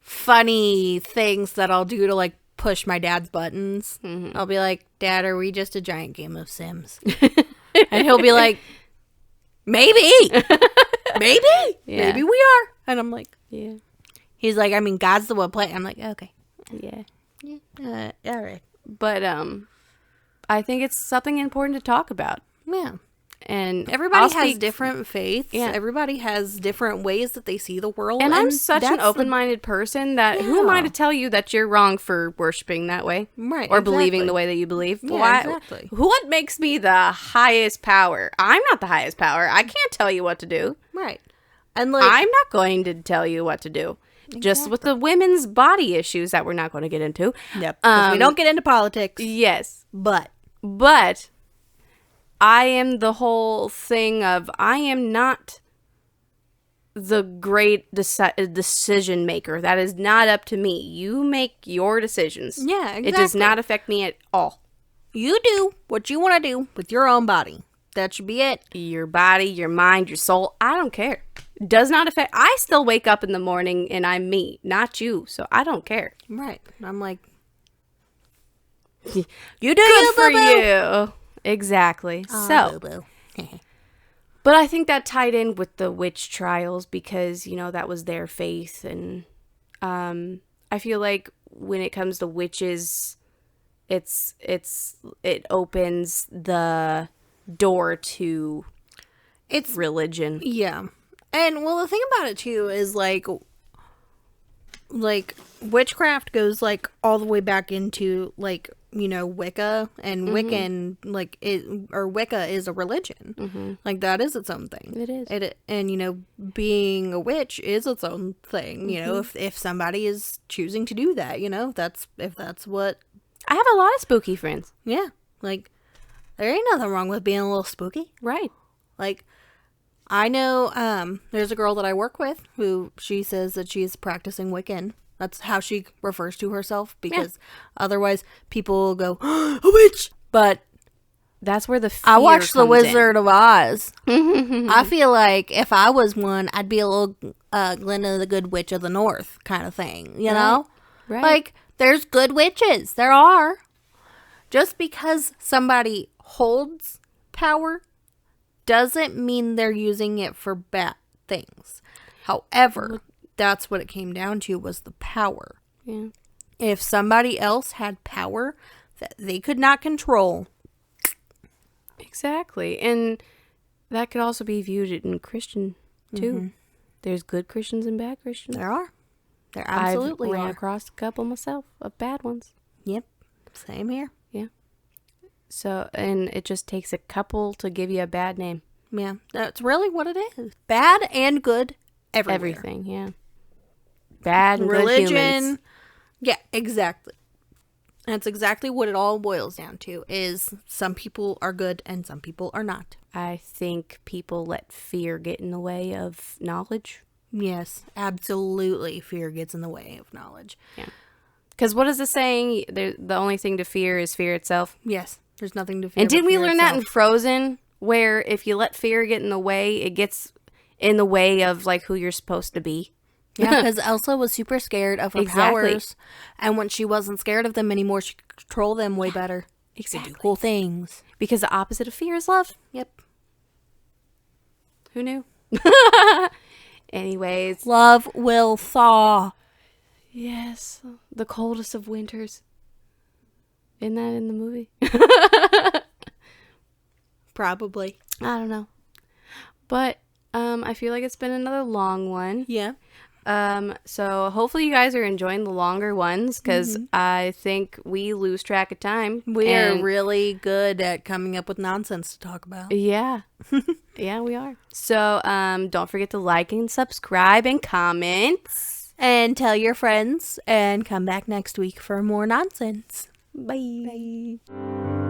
funny things that I'll do to, like, push my dad's buttons. Mm-hmm. I'll be like, Dad, are we just a giant game of Sims? And he'll be like, maybe. Maybe. Yeah. Maybe we are. And I'm like, yeah. he's like, I mean, God's the one playing. I'm like, okay. Yeah. All right. But I think it's something important to talk about. Yeah. And Everybody has different faiths. Yeah. Everybody has different ways that they see the world. And I'm such an open-minded person that who am I to tell you that you're wrong for worshiping that way? Right. Or believing the way that you believe? Yeah, exactly. What makes me the highest power? I'm not the highest power. I can't tell you what to do. Right. And like, I'm not going to tell you what to do. Exactly. Just with the women's body issues that we're not going to get into. Yep. 'Cause we don't get into politics. Yes. But I am the whole thing of I am not the great decision maker. That is not up to me. You make your decisions. Yeah, exactly. It does not affect me at all. You do what you want to do with your own body. That should be it. Your body, your mind, your soul, I don't care. It does not affect. I still wake up in the morning and I'm me, not you. So I don't care. Right. I'm like, you do good for you. Exactly. boo-boo. But I think that tied in with the witch trials because, you know, that was their faith. And I feel like when it comes to witches, it opens the door to religion. Yeah. And well, the thing about it too is like witchcraft goes like all the way back into like, you know, Wicca and Wiccan, like Wicca is a religion. Like that is its own thing. It is. And you know, being a witch is its own thing. You know, if somebody is choosing to do that, you know, that's what. I have a lot of spooky friends. Yeah, like there ain't nothing wrong with being a little spooky. Right. Like, I know there's a girl that I work with who she says that she's practicing Wiccan. That's how she refers to herself because otherwise people will go, a witch! But that's where the fear I watched The comes Wizard of Oz. I feel like if I was one, I'd be a little Glinda the Good Witch of the North kind of thing, you know? Right. Like, there's good witches. There are. Just because somebody holds power doesn't mean they're using it for bad things. However, that's what it came down to was the power. Yeah. If somebody else had power that they could not control. Exactly. And that could also be viewed in Christian too. There's good Christians and bad Christians. There are. There absolutely I've ran are. across a couple myself of bad ones. Yep. Same here. Yeah. So, and it just takes a couple to give you a bad name. Yeah. That's really what it is. Bad and good everywhere. Everything, yeah. Bad and religion. good humans. Yeah, exactly. That's exactly what it all boils down to is some people are good and some people are not. I think people let fear get in the way of knowledge. Yes, absolutely. Fear gets in the way of knowledge. Yeah. Because what is the saying? The only thing to fear is fear itself. Yes, there's nothing to fear. And didn't we learn that in itself. Frozen? Where if you let fear get in the way, it gets in the way of like who you're supposed to be. Yeah, because Elsa was super scared of her powers. And when she wasn't scared of them anymore, she could control them way better. Exactly. Do cool things. Because the opposite of fear is love. Yep. Who knew? Anyways. Love will thaw. Yes. The coldest of winters. Isn't that in the movie? Probably. I don't know. But I feel like it's been another long one. Yeah. So hopefully you guys are enjoying the longer ones because I think we lose track of time. We are really good at coming up with nonsense to talk about. Yeah. Yeah, we are. So don't forget to like and subscribe and comment. And tell your friends and come back next week for more nonsense. Bye. Bye.